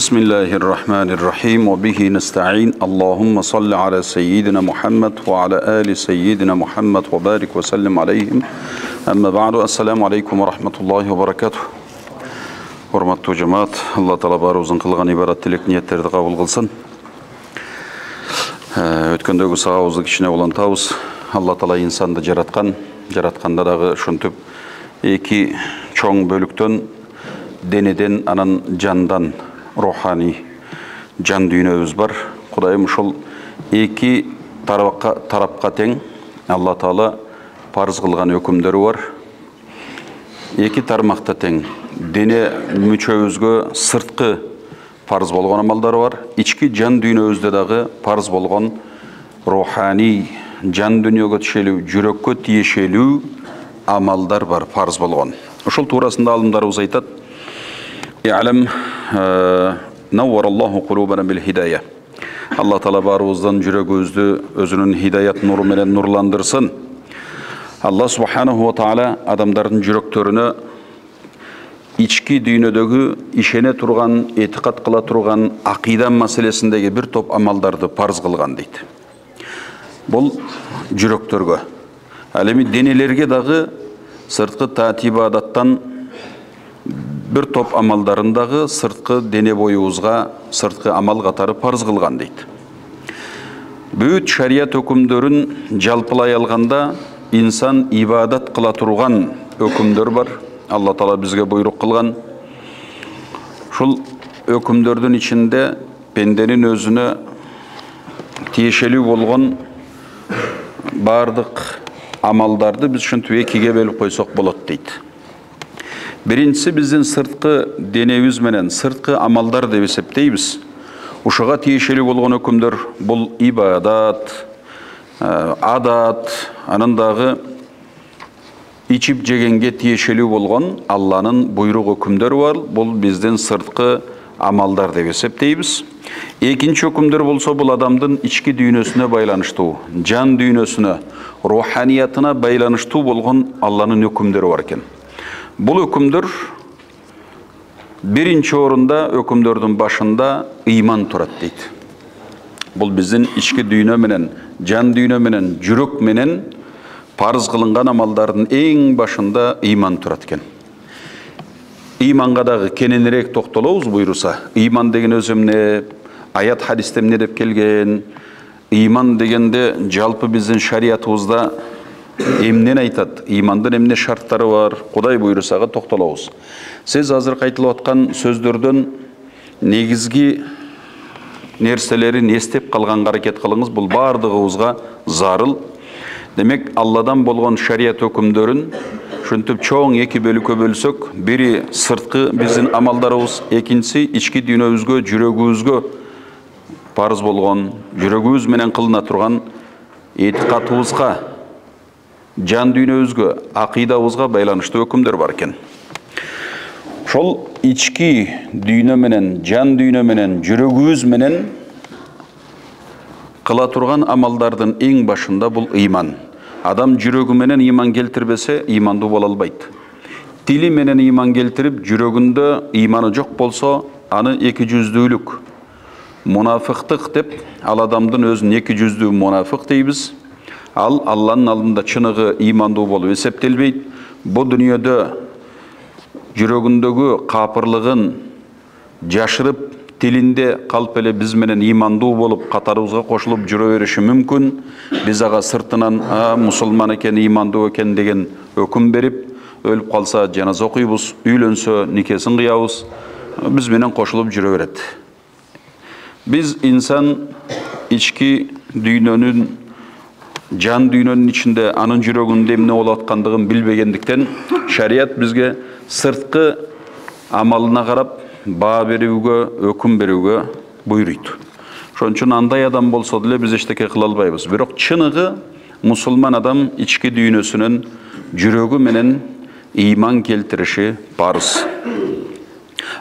Bismillahirrahmanirrahim ve bihi nesta'in. Allahumme salli ala seyyidina Muhammed ve ala ali seyyidina Muhammed ve barik ve sellim aleyhim. Amma ba'du. Esselamu aleyküm ve rahmetullahi ve berekatuh. Hormatly cemaat, Allah Taala barыбыздын kılgan ibadat tilek niyetlerdi kabul kılsın. Ötkendögi sağabızды kişine улантабыз. Allah Taala insanды жаратканда дагы ушинтип эки чоң бөлүктөн денеден анан жандан ruhani can dünyamız var. Kudayım uşul iki tarafqa teң Allah Taala parız kılgan hükümleri var. İki tarmaqta teң dene müçöbüzgө sırtkı parız bolgan amaldары var. İçki can dünyamızda dagı parız bolgan ruhani can dünyögө tişelүү, жүрөккө тиешелүү amalдар var, parız bolgan. Uşul tuurasында alımдарыбыз айтат: "İ'lem nawwarallahu qulubana bil hidayah." Allah Taala barыбыздан жүрөгүбүздү өзүнүн hidayat nuru менен nurlandırsın. Allah Subhanahu wa Taala adamdардын жүрөктөрүнө içki dүйнөдөгү ишене турган, этикат кыла турган акыйда маселесиндеги бир топ амалдарды парыз кылган дейт. Бул жүрөктөргө. Ал эми денелерге дагы сырткы таат ибадаттан bir top amallarındağı sırtkı dene boyuğuzga, sırtkı amal qatarı parız kılgan deydi. Büyük şariat hükümdörün jalpılay alganda insan ibadat kıla turgan hükümdör var. Allah Taala bizge buyruk kılgan. Şul hükümdördün içinde pendenin özüne tiyişeli bolgan bardık amaldardı biz şuntu ekiге bölüp koysak bolat deydi. Birincisi bizden sırtkı denebüz menen sırtkı amallar deb esептейбиз. Ушуга тиешелүү болгон өкүмдөр бул ибадат, адат, анан дагы ичип жегенге тиешелүү болгон Алланын буйрук өкүмдөрү бар. Бул биздин сырткы амалдар деп эсептейбиз. Экинчи өкүмдөр болсо бул адамдын ички дүйнөсүнө байланыштуу, жан дүйнөсүнө, руханиятына байланыштуу болгон Алланын өкүмдөрү бар экен. Бұл өкімдер бірінші орында өкімдердің башында иман тұрады дейді. Бұл біздің ішкі дүйнө менен, жан дүйнө менен, жүрек менен парыз қылынған амалдардың ең башында иман тұрады екен. Иманға дағы кененірек тоқталуыз бұйырса, иман деген өзімне, аят хадистемне деп келген, иман дегенде жалпы біздің шариатымызда эмнен айтат, имандын эмне шарттары бар, Кудай буйрусага токтолобуз. Сиз азыр айтылып аткан сөздөрдөн негизги нерселерин эстеп калганга аракет кылыңыз. Бул бардыгыбызга зарыл. Демек, Алладан болгон шарият өкүмдөрүн ушинтип чоң эки бөлүккө бөлсөк, бири сырткы биздин амалдарыбыз, экинчиси ички дүйнөбүзгө, жүрөгүбүзгө парыз болгон, жүрөгүбүз менен кылына турган этикатыбызга, жан дүйнөбүзгө, акыйдабызга байланыштуу өкүмдөр бар экен. Ошол ички дүйнө менен, жан дүйнө менен, жүрөгүбүз менен кыла турган амалдардын эң башында бул иман. Адам жүрөгү менен иман келтирбесе, имандуу боло албайт. Тили менен иман келтирип, жүрөгүндө иманы жок болсо, аны эки жүздүүлүк, мунафыктык деп, ал адамдын өзүн эки жүздүү мунафык дейбиз. Ал Алланын алдында чыныгы имандуу болуп эсептелбейт. Бул дүйнөдө жүрөгүндөгү капырлыгын жашырып, тилинде калп эле биз менен имандуу болуп, катарыбызга кошулуп жүрө бериши мүмкүн. Биз ага сыртынан мусулман экен, имандуу экен деген өкүм берип, өлүп калса жаназа окуйбуз, үйлөнсө никесин кыябыз, биз менен кошулуп жүрө берет. Биз инсан ички дүйнөнүн, жан дүйнөнүн içinde анын жүрөгүндө эмне болуп аткандыгын билбегендиктен шарият бизге сырткы амалына карап баа берүүгө, өкүм берүүгө буйруйт. Ошон үчүн андай адам болсо деле биз эчтеке кыла албайбыз. Бирок чыныгы мусулман адам ички дүйнөсүнүн жүрөгү менен иман келтириши парыз.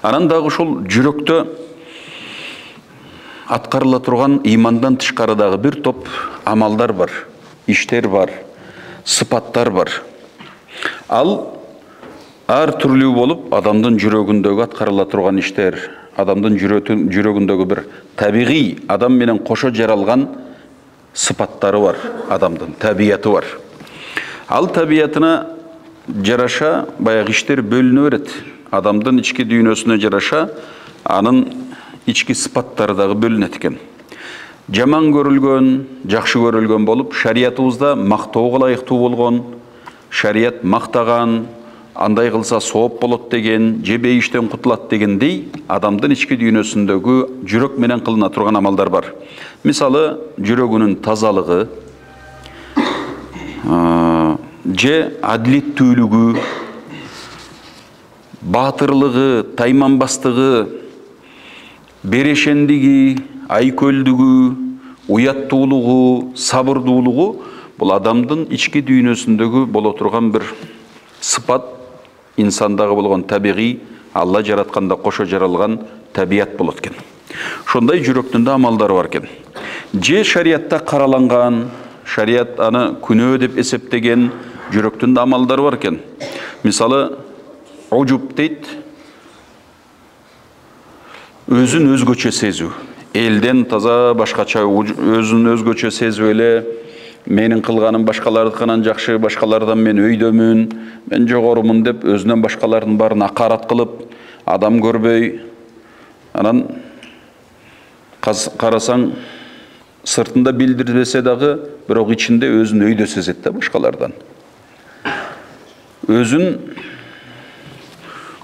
Анан дагы ушул жүрөктө аткарыла турган имандан тышкарыдагы бир топ амалдар бар. İşler var, sıfatlar var. Al ар түрлүү болуп, адамдын жүрөгүндөгү аткарыла турган иштер адамдын жүрөгүндөгү бир табигый адам менен кошо жаралган сыпаттары бар, адамдын табияты бар. Ал табиятына жараша баягы иштер бөлүнө берет. Адамдын ички дүйнөсүнө жараша анын ички сыпаттары дагы бөлүнөт экен. Жаман көрүлгөн, жакшы көрүлгөн болуп, шариятыбызда мактоого ылайыктуу болгон, шарият мактаган, андай кылса сооп болот деген, же бейиштен кутулат дегендей, адамдын ички дүйнөсүндөгү жүрөк менен кылына турган амалдар бар. Мисалы, жүрөгүнүн тазалыгы, же адилеттүүлүгү, баатырлыгы, тайманбастыгы, берешендиги, айкөлдүгү, уяттуулугу, сабырдуулугу бул адамдын ички дүйнөсүндөгү боло турган бир сыпат, инсандагы болгон табигый, Алла жаратканда кошо жаралган табият болот экен. Ошондой жүрөктүн да амалдары бар экен. Же шариятта караланган, шарият аны күнөө деп эсептеген жүрөктүн да амалдары бар экен. Мисалы, ужуб дейт, өзүн өзгөчө сезүү. Элден таза башкача өзүн өзгөчө сезип эле, менин кылганым башкалардыкынан жакшы, башкалардан мен өйдөмүн, мен жогорумун деп өзүнөн башкалардын баарын акарат кылып, адам көрбөй, анан карасаң сыртында билдирбесе дагы, бирок ичинде өзүн өйдө сезет да башкалардан. Өзүн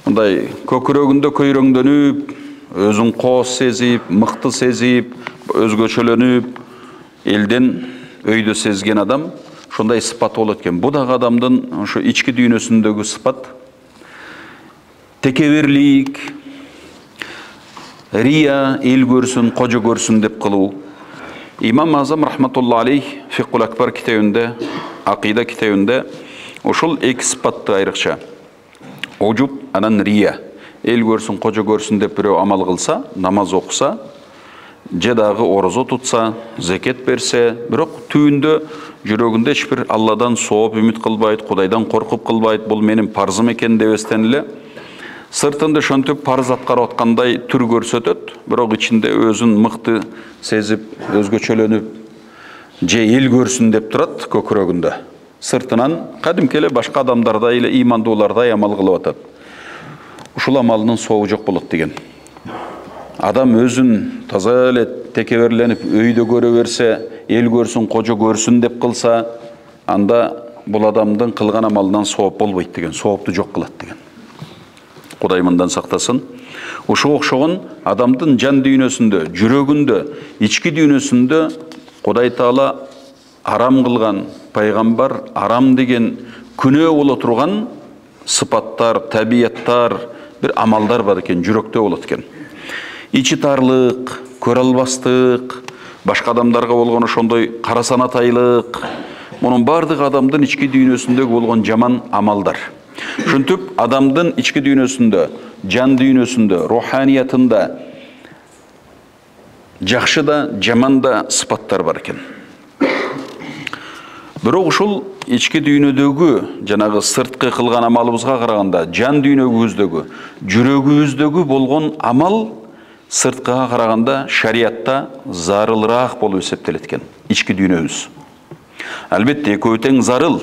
мындай көкүрөгүндө көйрөңдөнүп, өзүн коос сезип, мыкты сезип, өзгөчөлөнүп, элден өйдө сезген адам ошондой сыпат болот экен. Бу дагы адамдын ошо ички дүйнөсүндөгү сыпат. Текеберлик, рия, эл көрсүн, кожо көрсүн деп кылуу. Имам Азам рахматулла алейх Фикхул Акбар китебинде, акыйда китебинде ошол эки сыпатты айрыкча, ужуб анан рия, эл көрсүн, кожо көрсүн деп бирөө амал кылса, намаз окуса, же дагы орозо тутса, зекет берсе, бирок түбүндө жүрөгүндө эч бир Алладан сооп үмүт кылбайт, Кудайдан коркуп кылбайт, бул менин парзым экен дебестен эле сыртында ошентип парыз аткарып аткандай түр көрсөтөт, бирок ичинде өзүн мыкты сезип, өзгөчөлөнүп, же эл көрсүн деп турат көкүрөгүндө. Сыртынан кадимки эле башка адамдардай эле ыймандуулардай амал кылып атат. Ушул амалынын сообу жок болот деген. Адам өзүн таза эле текеберленип, өйдө көрө берсе, эл көрсүн, кожо көрсүн деп кылса, анда бул адамдын кылган амалынан сооп болбойт деген, соопту жок кылат деген. Кудай мындан сактасын. Ушуга окшогон адамдын жан дүйнөсүндө, жүрөгүндө, ички дүйнөсүндө Кудай Таала арам кылган, пайгамбар арам деген күнөө боло турган сыпаттар, табияттар, бир амалдар бар экен, жүрөктө болот экен. Ичи тарлык, көрө албастык, башка адамдарга болгон ошондой карасанатайлык, мунун бардыгы адамдын ички дүйнөсүндөгү болгон жаман амалдар. Ошентип адамдын ички дүйнөсүндө, жан дүйнөсүндө, руханиятында жакшы да, жаман да сыпаттар бар экен. Бирок ушул ички дүйнөдөгү, жанагы сырткы кылган амалыбызга караганда, жан дүйнөгүбүздөгү, жүрөгүбүздөгү болгон амал сырткыга караганда шариятта зарылыраак болуп эсептелет экен, ички дүйнөбүз. Албетте, экөө тең зарыл.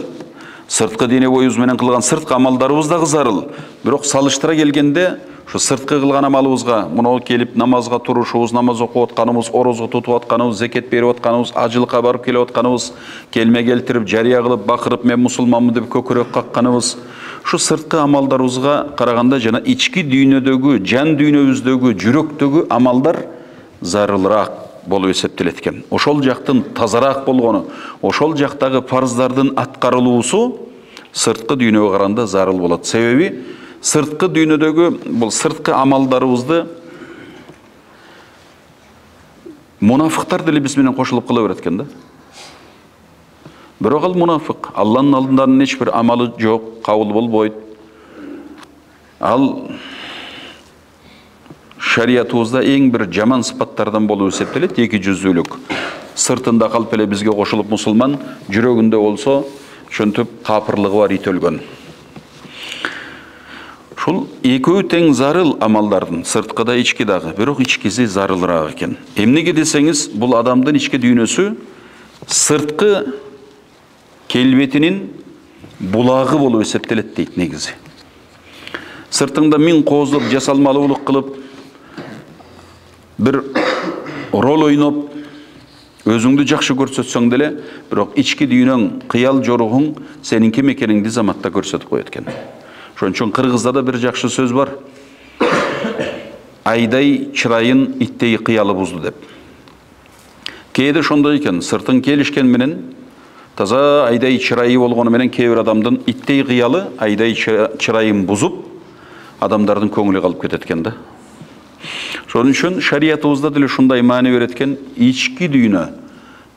Сырткы дене боюбуз менен кылган сырткы амалдарыбыз дагы зарыл. Бирок салыштыра келгенде, ушу сырткы кылган амалыбызга, мына келип намазга турушубуз, намаз окуп атканыбыз, орозго тутуп атканыбыз, зекет берип атканыбыз, ажылыкка барып келип атканыбыз, келме келтирип, жарыя кылып, бакырып, мен мусулманмын деп көкүрөк какканыбыз, ушу сырткы амалдарыбызга караганда жана ички дүйнөдөгү, жан дүйнөбүздөгү, жүрөктөгү амалдар зарылыраак болуп эсептелет экен. Ошол жактын тазараак болгону, ошол жактагы парыздардын аткарылуусу сырткы дүйнөгө караганда зарыл болот. Себеби сырткы дүйнөдөгү бул сырткы амалдарыбызды мунафыктар деле биз менен кошулуп кыла берет экен да. Бирок ал мунафык, Алланын алдынан эч бир амалы жок, кабыл болбойт. Ал шариятыбызда эң бир жаман сыпаттардан болуп эсептелет, эки жүздүүлүк. Сыртында калп эле бизге кошулуп мусулман, жүрөгүндө болсо ошентип капырлыгы бар ит өлгөн. Шул экөө тең зарыл амалдардын, сырткыда ички дагы, бирок ичкиси зарылыраак экен. Эмнеге десеңиз, бул адамдын ички дүйнөсү сырткы келбетинин булагы болуп эсептелет дейт негизи. Сыртыңда миң козуп, жасалмалуулук кылып, бир рол ойноп, өзүңдү жакшы көрсөтсөң деле, бирок ички дүйнөң, кыял жоругуң сенин ким экениңди заматта көрсөтүп коет экен. Ошон үчүн кыргызда да бир жакшы сөз бар. Айдай чырайын иттей кыялы бузду деп. Кээде ошондой экен, сыртың келишкен менен, таза айдай чырайы болгону менен кээ бир адамдын иттей кыялы, айдай чырайын бузуп, адамдардын көңүлү калып кетет экен да. Ошон үчүн шариятыбызда деле ушундай маани берет экен, ички дүйнө,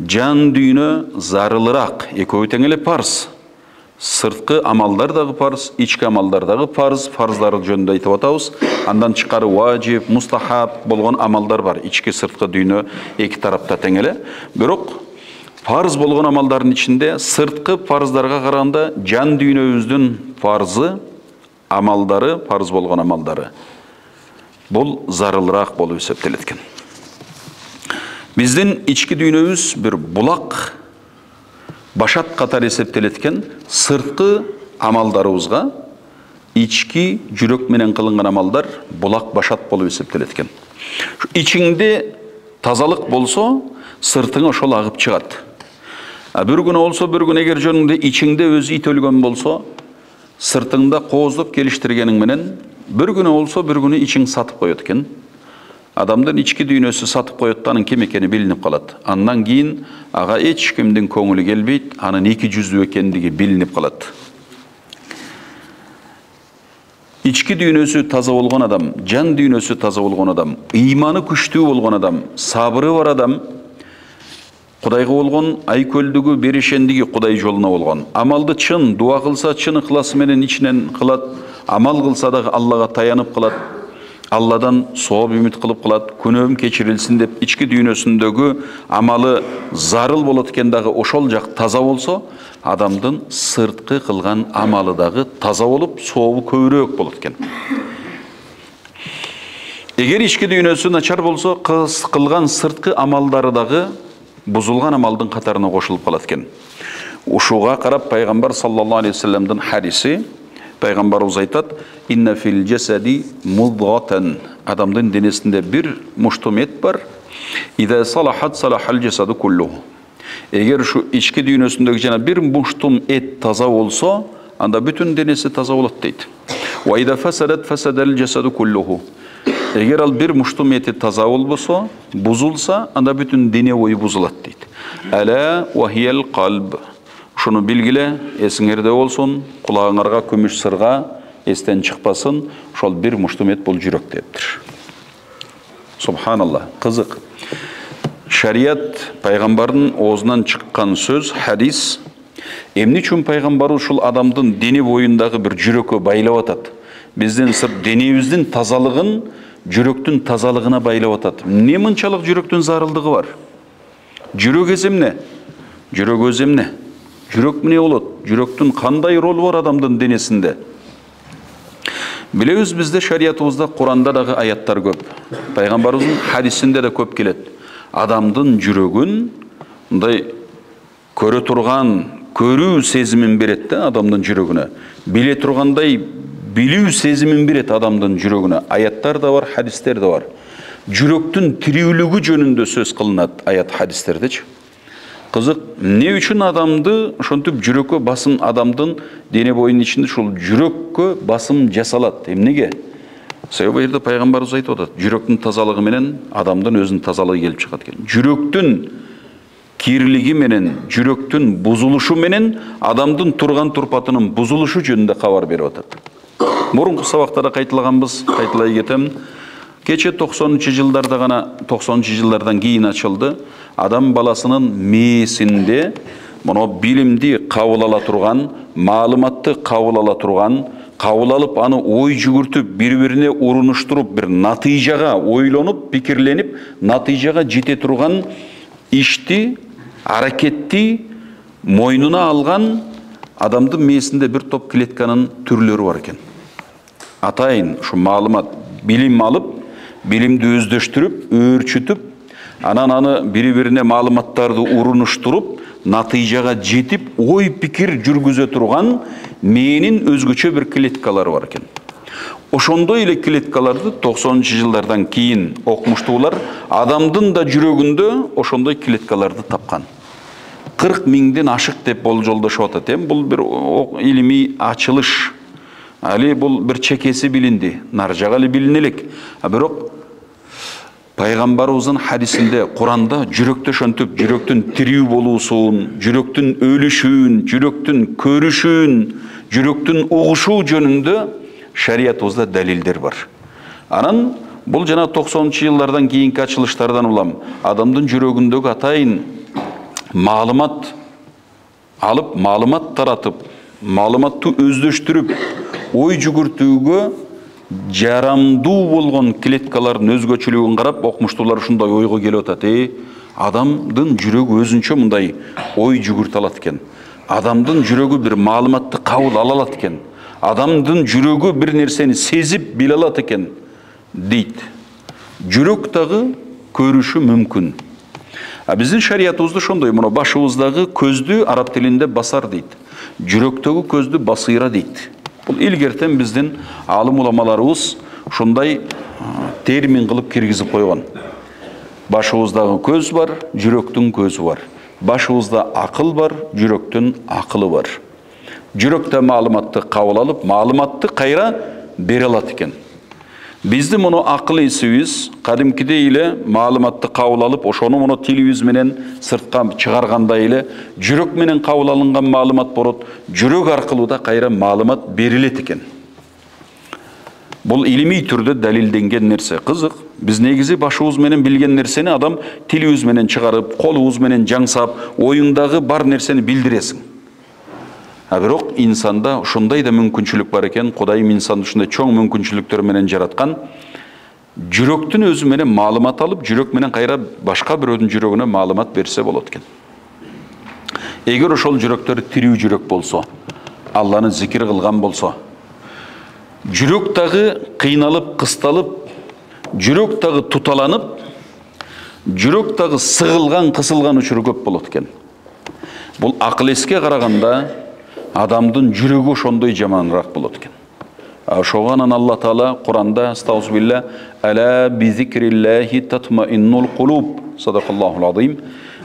жан дүйнө зарылыраак, экөө тең эле парыз. Сырткы амалдар дагы парыз, ички амалдар дагы парыз, фарздары жөнүндө айтып атабыз. Андан чыккары важип, мустахаб болгон амалдар бар. Ички сырткы дүйнө эки тарапта тең эле. Бирок парыз болгон амалдардын ичинде сырткы парыздарга караганда жан дүйнөбүздүн парзы, амалдары, парыз болгон амалдары бул зарылыраак болуп эсептелет экен. Биздин ички дүйнөбүз бир булак, башат катар эсептелет экен. Сырткы амалдарыбызга ички жүрөк менен кылынган амалдар булак, башат болуп эсептелет экен. Ичиңде тазалык болсо, сыртың ошол агып чыгат. Бир күнү болсо, бир күнү эгер жөнүңдө ичиңде өзү ит өлгөн болсо, сыртыңда кооздоп келиштиргениң менен, бир күнү болсо, бир күнү ичиң сатып коет экен. Адамдын ички дүйнөсү сатып коет, анын ким экени билинип калат. Андан кийин ага эч кимдин көңүлү келбейт, анын эки жүздүү экендиги билинип калат. Ички дүйнөсү таза болгон адам, жан дүйнөсү таза болгон адам, ыйманы күчтүү болгон адам, сабыры бар адам, Кудайга болгон айкөлдүгү, беришендиги Кудай жолуна болгон. Амалды чын, дуа кылса чын ыхласы менен ичинен кылат, амал кылса да Аллага таянып кылат. Алладан сооп үмүт кылып кылат, күнөөм кечирилсин деп ички дүйнөсүндөгү амалы зарыл болот экен дагы ошол жак таза болсо, адамдын сырткы кылган амалы дагы таза болуп, сообу көбүрөөк болот экен. Эгер ички дүйнөсү начар болсо, кылган сырткы амалдары дагы бузулган амалдын катарына кошулуп калат экен. Ушуга карап пайгамбар саллаллаху алейхи вассаламдын хадиси, пайгамбарыбыз айтат: "Инна фил жасади мудгатан", адамдын денесинде бир муштум эт бар. "Ида салахат салахал жасаду куллуху". Эгер ушу ички дүйнөсүндөгү жана бир муштум эт таза болсо, анда бүтүн денеси таза болот дейт. "Ва ида фасадат фасадал жасаду куллуху". Эгер ал бир муштум эти таза болбосо, бузулса, анда бүтүн дене бою бузулат дейт. "Ала ва хиял калб". Шуну билгиле, эсиңерде болсун, кулагыңарга күмүш сырга эстен чыкпасын, ошол бир муштум эт бул жүрөк дептир. Субханаллах, кызык. Шарият, пайгамбардын оозунан чыккан сөз, хадис, эмне үчүн пайгамбар ушул адамдын дене боюндагы бир жүрөккө байлап атат? Биздин денебиздин тазалыгын жүрөктүн тазалыгына байлап атат. Эмне мынчалык жүрөктүн зарылдыгы бар? Жүрөк эмне? Жүрөк өзү эмне? Жүрөк эмне болот? Жүрөктүн кандай ролу бар адамдын денесинде? Билебиз, бизде шариятыбызда, Куранда дагы аяттар көп. Пайгамбарыбыздын хадисинде да көп келет. Адамдын жүрөгүн мындай көрө турган, көрүү сезимин берет да адамдын жүрөгүнө. Биле тургандай билүү сезимин берет адамдын жүрөгүнө. Аяттар да бар, хадистер да бар. Жүрөктүн тирүүлүгү жөнүндө сөз кылынат аят хадистердечи. Кызык, эмне үчүн адамды ошентип жүрөккө басым, адамдын дене боюнун ичинде ушул жүрөккө басым жасалат? Эмнеге? Себеби жерде пайгамбарыбыз айтып атат, жүрөктүн тазалыгы менен адамдын өзүнүн тазалыгы келип чыгат экен. Жүрөктүн кирлиги менен, жүрөктүн бузулушу менен адамдын турган турпатынын бузулушу жөнүндө кабар берип атат. Мурунку сабакта да кайталаганбыз, кайталай кетем. Кече 90-жылдардан кийин ачылды. Адам баласынын мээсинде моно билимди кабыл ала турган, маалыматты кабыл ала турган, кабыл алып аны ой жүгүртүп, бири-бирине урунуштуруп, бир натыйжага ойлонуп, пикирленип, натыйжага жете турган ишти, аракетти мойнуна алган адамдын мээсинде бир топ клетканын түрлөрү бар экен. атайын şu маалымат билим алып, билимди өздөштүрүп, өөрчүтүп, анан аны бири-бирине маалыматтарды урунуштуруп, натыйжага жетип, ой пикир жүргүзө турган мээнин өзгөчө бир клеткалары бар экен. Ошондой эле клеткаларды 90-жылдардан кийин окумуштуулар адамдын да жүрөгүндө ошондой клеткаларды тапкан. 40 миңден ашык деп болжолдошуп атат. Бул бир илимий ачылыш. Али бул бир чекеси билинди, нар жагы эле билине элек. Бирок пайгамбарыбыздын хадисинде, Куранда жүрөктө ошентип, жүрөктүн тирүү болуусун, жүрөктүн өлүшүн, жүрөктүн көрүшүн, жүрөктүн угушуу жөнүндө шариятыбызда далилдер бар. Анан бул жана 90-жылдардан кийинки ачылыштардан улам адамдын жүрөгүндөгү атайын маалымат алып, маалымат таратып, маалыматты өздөштүрүп, ой жүгүртүүгө жарамдуу болгон клеткалардын өзгөчөлүгүн карап, окумуштуулар ушундай ойго келип атат. Адамдын жүрөгү өзүнчө мындай ой жүгүртө алат экен. Адамдын жүрөгү бир маалыматты кабыл ала алат экен. Адамдын жүрөгү бир нерсени сезип биле алат экен, дейт. Жүрөк дагы көрүшү мүмкүн. Биздин шариятыбызда ошондой, мына башыбыздагы көздү араб тилинде басар дейт. Жүрөктөгү көздү басыйра дейт. Бул илгертен биздин алым уламаларыбыз ушундай термин кылып киргизип койгон. Башыбыздагы көз бар, жүрөктүн көзү бар. Башыбызда акыл бар, жүрөктүн акылы бар. Жүрөктө маалыматты кабыл алып, маалыматты кайра бере алат экен. Биздин муну акыл эсибиз кадимкидей эле маалыматты кабыл алып, ошону муну тилибиз менен сыртка чыгаргандай эле жүрөк менен кабыл алынган маалымат болот. Жүрөк аркылуу да кайра маалымат берилет экен. Бул илимий түрдө далилденген нерсе. Кызык. Биз негизи башыбыз менен билген нерсени адам тилибиз менен чыгарып, колубуз менен жаңсап, оюңдагы бар нерсени билдиресиң. Бирок инсанда ушундай да мүмкүнчүлүк бар экен. Кудайым инсанды ушундай чоң мүмкүнчүлүктөр менен жараткан. Жүрөктүн өзү менен маалымат алып, жүрөк менен кайра башка бирөөнүн жүрөгүнө маалымат берсе болот экен. Эгер ошол жүрөктөр тирүү жүрөк болсо, Алланы зикир кылган болсо, жүрөк дагы кыйналып, кысталып, жүрөк дагы туталанып, жүрөк дагы сыгылган, кысылган учуру көп болот экен. Бул акыл эске караганда адамдын жүрөгү ошондой жаманыраак болот экен. Ошого анан Алла Таала Куранда астагфирулла ала бизикриллахи татмаиннул кулуб садакаллахул азим.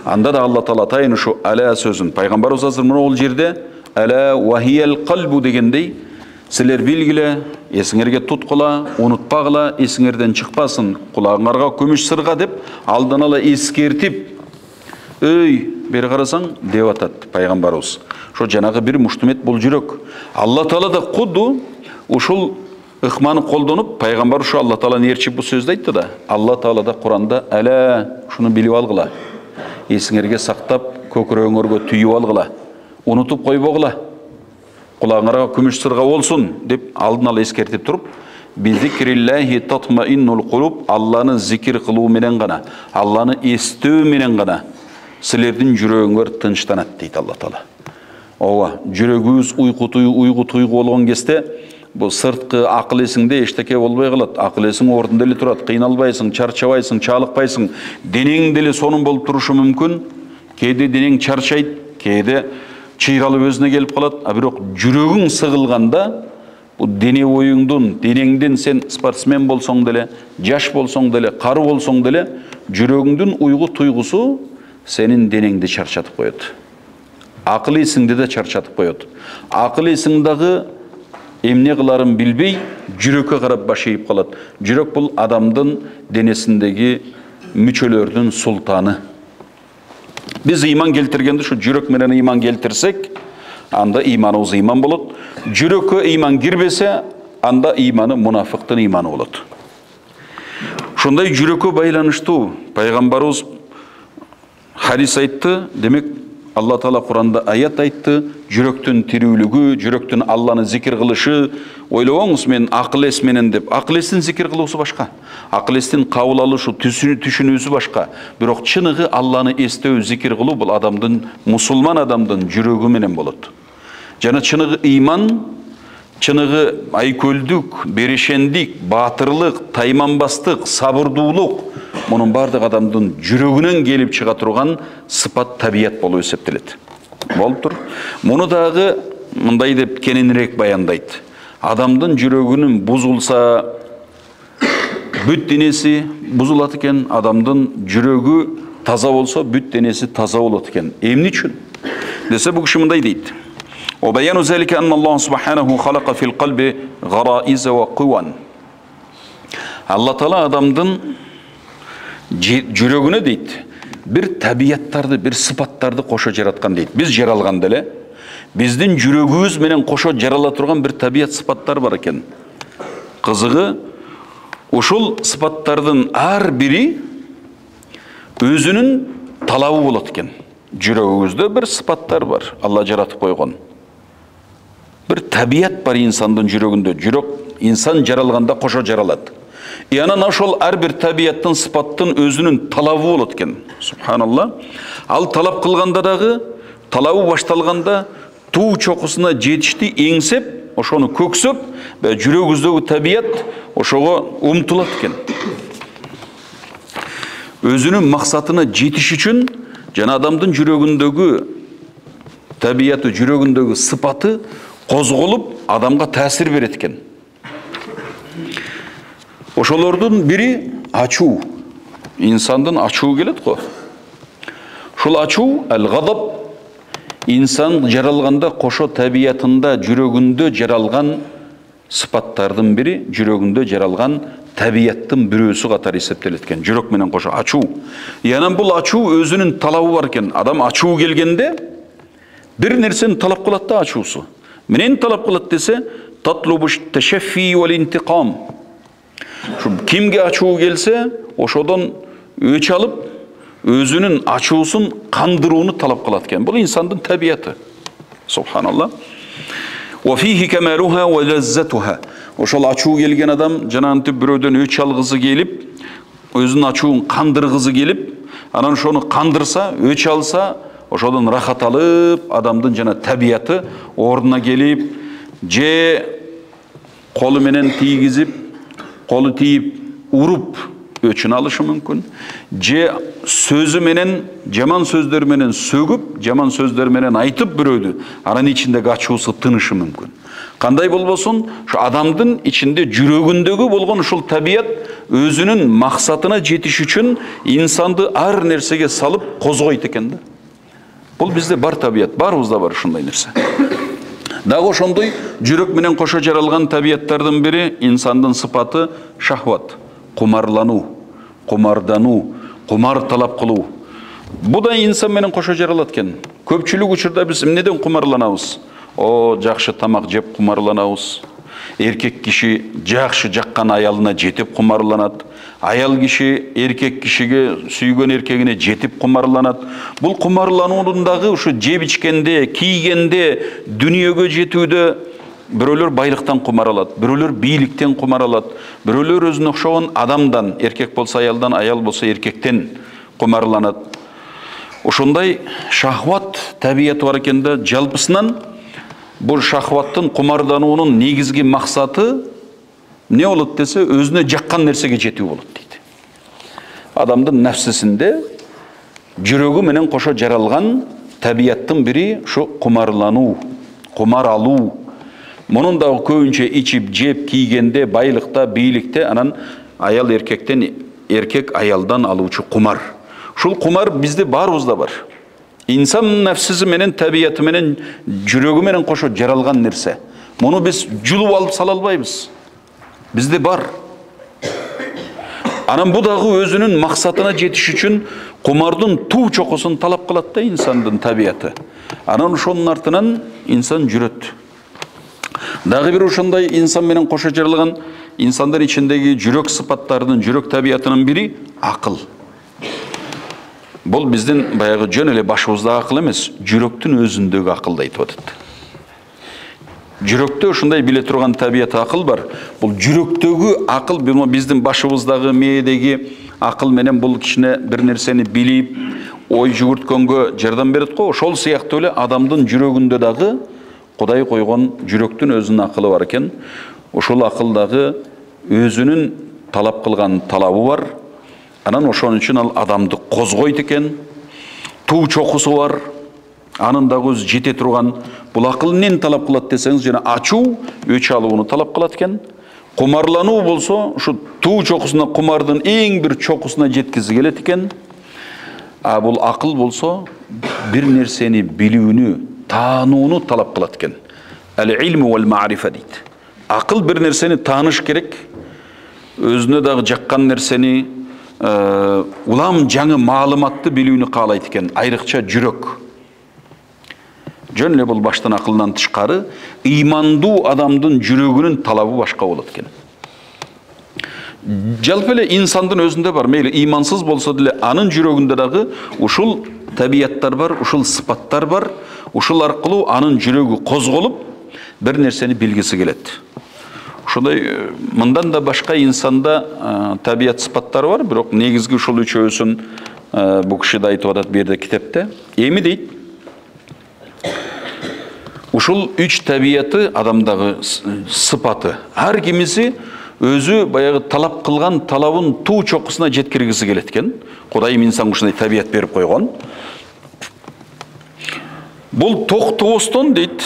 Анда да Алла Таала атайын ушу ала сөзүн пайгамбарыбыз азыр мына ол жерде ала вахиял калбу дегендей, силер билгиле, эсиңерге туткула, унутпагыла, эсиңерден чыкпасын, кулагыңарга күмүш сырга деп алдан ала эскертип, бери карасаң деп атат пайгамбарыбыз. Ошо жанагы бир муштумет бул жүрөк. Алла Таала да куду ушул ыкманы колдонуп, пайгамбар ушу Алла Тааланы ээрчип бул сөздү айтты да. Алла Таала да Куранда ала шуну билип алгыла. Эсиңерге сактап, көкүрөгүңөргө түйүп алгыла. Унутуп койбогула. Кулагыңарга күмүш сырга болсун деп алдын ала эскертип туруп, бизикриллахи татмаиннул кулуб, Алланы зикир кылуу менен гана, Алланы эстөө менен гана силердин жүрөгүңөр тынчтанат дейт Алла Таала. Ооба, жүрөгүбүз уйку туйгу болгон кезде бул сырткы акыл эсиңде эчтеке болбой калат. Акыл эсиң ордунда эле турат, кыйналбайсың, чарчабайсың, чалыкпайсың. Денең деле сонун болуп турушу мүмкүн. Кээде денең чарчайт, кээде чыйралып өзүнө келип калат. Бирок жүрөгүң сыгылганда, бул дене боюңдун, денеңден сен спортсмен болсоң деле, жаш болсоң деле, кары болсоң деле, жүрөгүңдүн уйгу туйгусу сенин денеңди чарчатып коет. Акыл эсиңди да чарчатып коет. Акыл эсиң дагы эмне кыларын билбей, жүрөккө карап баш ийип калат. Жүрөк бул адамдын денесиндеги мүчөлөрдүн султаны. Биз ыйман келтиргенде ушу жүрөк менен ыйман келтирсек, анда ыйманыбыз ыйман болот. Жүрөккө ыйман кирбесе, анда ыйманы мунафыктын ыйманы болот. Ошондой жүрөккө байланыштуу пайгамбарыбыз хадис айтты, демек Алла Таала Куранда аят айтты, жүрөктүн тирүүлүгү, жүрөктүн Алланы зикир кылышы, ойлобоңуз мен акыл эс менен деп. Акыл эстин зикир кылуусу башка. Акыл эстин кабыл алышы, түшүнүүсү башка. Бирок чыныгы Алланы эстөө, зикир кылуу бул адамдын, мусулман адамдын жүрөгү менен болот. Жана чыныгы ыйман чыныгы айкөлдүк, берешендик, батырлык, тайманбастык, сабырдуулук мунун бардык адамдын жүрөгүнөн келип чыга турган сыпат табият болуп эсептелет. Болуптур. Муну дагы мындай деп кененирээк баяндайт. Адамдын жүрөгүнүн бузулса бүт денеси бузулат экен, адамдын жүрөгү таза болсо бүт денеси таза болот экен. Эмне үчүн? Десе бу киши мындай дейт. وبيان ذلك أن الله سبحانه خلق في القلب غرائز وقوى. Allah Taala adamdın жүрөгүнө дейт, bir табияттарды, bir sıfattарды кошо жараткан дейт. Biz жаралганда эле биздин жүрөгүбүз менен кошо жарала турган bir табият sıfattар бар экен. Кызыгы, ушул sıfattардын ар бири өзүнүн талабы болот экен. Жүрөгүбүздө bir sıfattар бар, Алла жаратып койгон. Bir табият бар инсандын жүрөгүндө. Жүрөк инсан жаралганда кошо жаралат. И анан ошол ар бир табияттын, сыпаттын өзүнүн талабы болот экен. Субханалла. Ал талап кылганда дагы, талабы башталганда туу чокусуна жетишти эңсеп, ошону көксөп, жүрөгүбүздөгү табият ошого умтулат экен. Өзүнүн максатына жетиш үчүн жана адамдын жүрөгүндөгү табияты, жүрөгүндөгү сыпаты козголуп, адамга таасир берет экен. Ошолордун бири ачуу. Инсандын ачуу келет го. Ушул ачуу ал-гадаб, инсан жаралганда кошо табиятында, жүрөгүндө жаралган сыпаттардын бири, жүрөгүндө жаралган табияттын бирөөсү катары эсептелет экен. Жүрөк менен кошо ачуу. Янан бул ачуу өзүнүн талабы бар экен. Адам ачуу келгенде bir нерсени талап кылат да ачуусу. Менен талап кылат десе, татлубуш ташаффи вал интиқам. Кимге ачуу келсе, ошодон өч алып, өзүнүн ачуусун кандырууну талап кылат экен. Бул инсандын табияты. Субханалла. Ва фихи камалуха ва лаззатуха. Ошол ачуу келген адам жанантип бирөөдөн өч алгызы келип, өзүнүн ачуун кандыргызы келип, анан ошону кандырса, өч алса, ошодон рахат алып, адамдын жана табияты ордуна келип, же колу менен тийгизип, колу тийип, уруп өчүн алышы мүмкүн. Же сөзү менен, жаман сөздөр менен сөгүп, жаман сөздөр менен айтып бирөөдү, анын ичиндеги ачуусу тынышы мүмкүн. Кандай болбосун, ошо адамдын ичинде жүрөгүндөгү болгон ушул табият өзүнүн максатына жетиш үчүн инсанды ар нерсеге салып козгойт экен да. Бул бизде бар табият, барыбызда бар ушундай нерсе. Дагы ошондой жүрөк менен кошо жаралган табияттардын бири инсандын сыпаты шахват, кумарлануу, кумардануу, кумар талап кылуу. Бу да инсан менен кошо жаралат экен. Көпчүлүк учурда биз эмнеден кумарланабыз? О, жакшы тамак жеп кумарланабыз. Эркек киши жакшы жаккан аялына жетип кумарланат. Аял киши эркек кишиге, сүйгөн эркегине жетип кумарланат. Бул кумарлануунун дагы ушу жеп ичкенде, кийгенде, дүнүйөгө жетүүдө бирөөлөр байлыктан кумар алат, бирөөлөр бийликтен кумар алат, бирөөлөр өзүнө окшогон адамдан, эркек болсо аялдан, аял болсо эркектен кумарланат. Ошондой шахват табияты бар экен да, жалпысынан бул шахваттын кумардануунун негизги максаты не болот десе, өзүнө жаккан нерсеге жетүү болот дейт. Адамдын нафсисинде жүрөгү менен кошо жаралган табияттын бири ушу кумарлануу, кумар алуу. Мунун дагы көбүнчө ичип, жеп, кийгенде, байлыкта, бийликте, анан аял эркектен, эркек аялдан алуучу кумар. Ушул кумар бизде барыбызда бар. İnsan nefsisi menen, tabiatı menen, жүрөгү менен кошо жаралган нерсе. Муну биз жулуп алып сала албайбыз. Бизде бар. Анан бу дагы өзүнүн максатына жетиш үчүн кумардын туу чокусун талап кылат да инсандын табияты. Анан ошонун артынан инсан жүрөт. Дагы бир ошондой инсан менен кошо жаралган инсандын ичиндеги жүрөк сыпаттарынын, жүрөк табиятынын бири акыл. Бұл біздің баяғы жөн эле башыбызда акыл эмес, жүрөктүн өзүндөгү акылды айтып атат. Жүрөктө ушундай биле турган табият акыл бар. Бул жүрөктөгү акыл биздин башыбыздагы мээдеги акыл менен бул кишине бир нерсени билип, ой жүгүрткөнгө жардам берет го. Ошол сыяктуу эле адамдын жүрөгүндө дагы Құдай қойған жүректің өзінің ақылы бар екен. Ошол ақылдағы өзінің талап қылған талабы бар. Анан ошон үчүн ал адамды қозғойт екен. Туу чокусу бар. Анындағы өзі жете тұрған. Бұл ақыл нені талап қылат десеңіз, жана ачуу, өч алууну талап кылат экен. Кумарлануу болсо, ушу туу чокусуна кумардын эң бир чокусуна жеткизи келет экен. А бул акыл болсо, бир нерсени билүүнү, таанууну талап кылат экен. Ал-илм вал ма'рифа дейт. Акыл бир нерсени тааныш керек. Өзүнө дагы жаккан нерсени, улам жаңы маалыматты билүүнү каалайт экен. Айрыкча жүрөк. Жөн эле бул баштан акылдан тышкары, ыймандуу адамдын жүрөгүнүн талабы башка болот экен. Жалпы эле инсандын өзүндө бар, мейли ыймансыз болсо деле, анын жүрөгүндө дагы ушул табияттар бар, ушул сыпаттар бар. Ушул аркылуу анын жүрөгү козголуп, бир нерсени билгиси келет. Ошондой мындан да башка инсанда табият сыпаттары бар, бирок негизги ушул үчөөсүн бул киши да айтып атат бу жерде китепте. Эми дейт, ушул үч табияты адамдагы сыпаты. Ар кимиси өзү баягы талап кылган талабын туу чокусуна жеткиргиси келет экен. Кудайым инсанга ушундай табият берип койгон. Бул токтобостон дейт,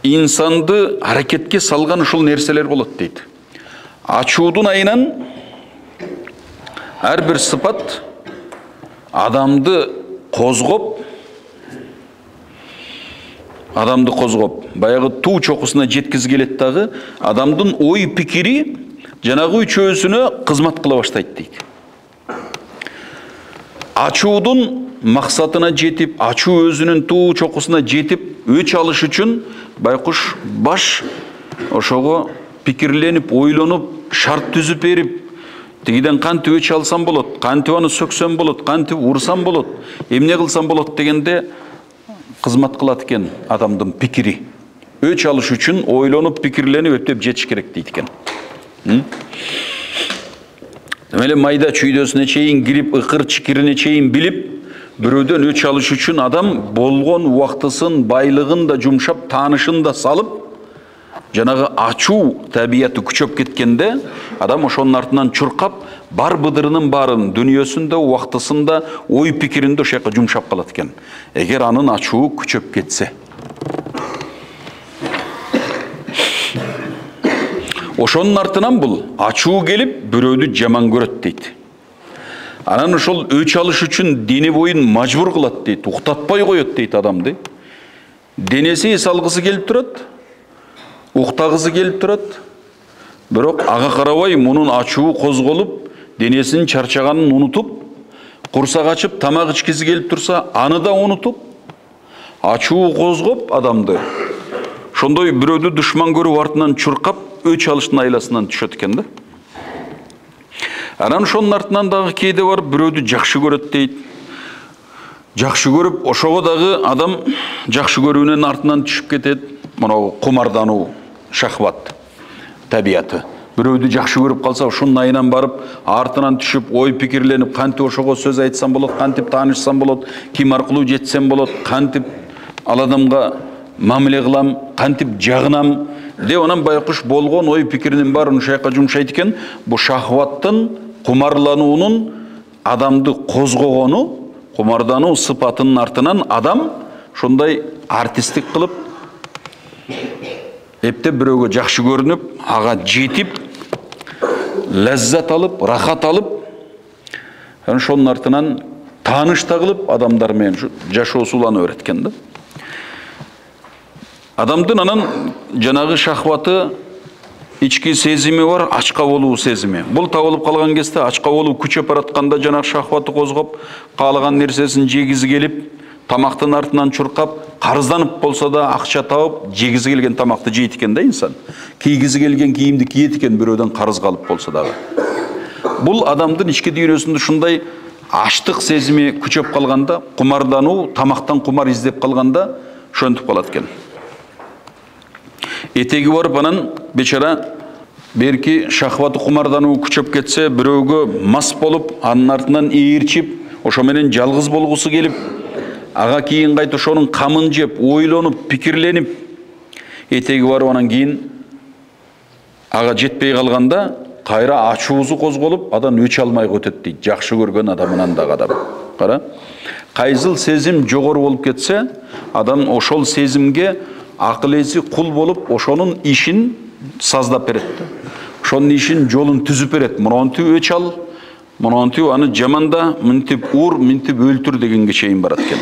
инсанды аракетке салган ушул нерселер болот дейт. Ачуудун айынан ар бир сыпат адамды козгоп, баягы туу чокусуна жеткизи келет дагы, адамдын ой пикири жанагы үчөөсүнө кызмат кыла баштайт дейт. Ачуудун максатына жетип, ачуу өзүнүн туу чокусуна жетип, өч алыш үчүн байкуш баш ошого пикирленип, ойлонуп, шарт түзүп берип, тигиден кантип өч алсам болот, кантип аны сөксөм болот, кантип урсам болот, эмне кылсам болот дегенде кызмат кылат экен адамдын пикири. Өч алыш үчүн ойлонуп, пикирленип, өттөп жетиш керек дейт экен. Демеле майда чүйдөсүнө чейин кирип, ыкыр чикирине чейин билип, бирөөдөн өч алыш үчүн адам болгон убактысын, байлыгын да жумшап, таанышын да салып, жанагы ачуу табияты күчөп кеткенде, адам ошонун артынан чуркап, бар быдырынын барын, дүнүйөсүндө, убактысында, ой пикиринде ошол жака жумшап калат экен. Эгер анын ачуу күчөп кетсе. Ошонун артынан бул ачуу келип, бирөөдү жаман көрөт дейт. Анан ошол өч алыш үчүн дене боюн мажбур кылат дейт, уктатпай коет дейт адамды. Денеси эс алгысы келип турат, уктагысы келип турат. Бирок ага карабай мунун ачуу козголуп, денесинин чарчаганын унутуп, курсак ачып, тамак ичкиси келип турса, аны да унутуп, ачуу козгоп адамды. Ошондой бирөөдү душман көрүп артынан чуркап, өч алыштын айласынан түшөт экен да. Анан ошонун артынан дагы кээде бар бирөөдү жакшы көрөт дейт. Жакшы көрүп, ошого дагы адам жакшы көрүүнүн артынан түшүп кетет. Мына кумардануу, шахват табияты. Бирөөдү жакшы көрүп калса, ошонун айынан барып, артынан түшүп, ой пикирленип, кантип ошого сөз айтсам болот, кантип таанышсам болот, ким аркылуу жетсем болот, кантип ал адамга мамиле кылам, кантип жагынам деп анан байкуш болгон ой пикиринин баарын ошол жака жумшайт экен. Бу шахваттын, кумарлануунун адамды козгогону, кумардануу сыпатынын артынан адам ошондой артисттик кылып, эптеп бирөөгө жакшы көрүнүп, ага жетип, лаззат алып, рахат алып, ошонун артынан тааныш да кылып, адамдар менен жашоосулана берет экен да. Адамдын анан жанагы шахваты, ички сезими бар, ачка болуу сезими. Бул табылып калган кезде ачка болуу күчөп баратканда жанагы шахваты козгоп, каалаган нерсесин жегизи келип, тамактын артынан чуркап, карызданып болсо да акча табып, жегизи келген тамакты жейт экен да инсан. Кийгизи келген кийимди кийет экен бирөөдөн карыз калып болсо дагы. Бул адамдын ички дүйнөсүндө ушундай аштык сезими күчөп калганда, кумардануу, тамактан кумар издеп калганда ошентип калат экен. Этеги барып анан бечара берки шахваты кумардануу күчөп кетсе, бирөөгө мас болуп, анын артынан ээрчип, ошо менен жалгыз болгусу келип, ага кийин кайта ошонун камын жеп, ойлонуп, пикирленип, Etegi barып анан кийин ага жетпей калганда кайра ачуусу козголуп, адан өч алмай өтөт дейт. Жакшы көргөн адамынан да адам. Кара. Кайсыл сезим жогору болуп кетсе, адам ошол сезимге акыл эси кул болуп, ошонун ишин саздап берет. Ошонун ишин жолун түзүп берет. Мынтип өч ал, мынтип аны жаманда, мынтип ур, мынтип өлтүр дегенге чейин барат экен.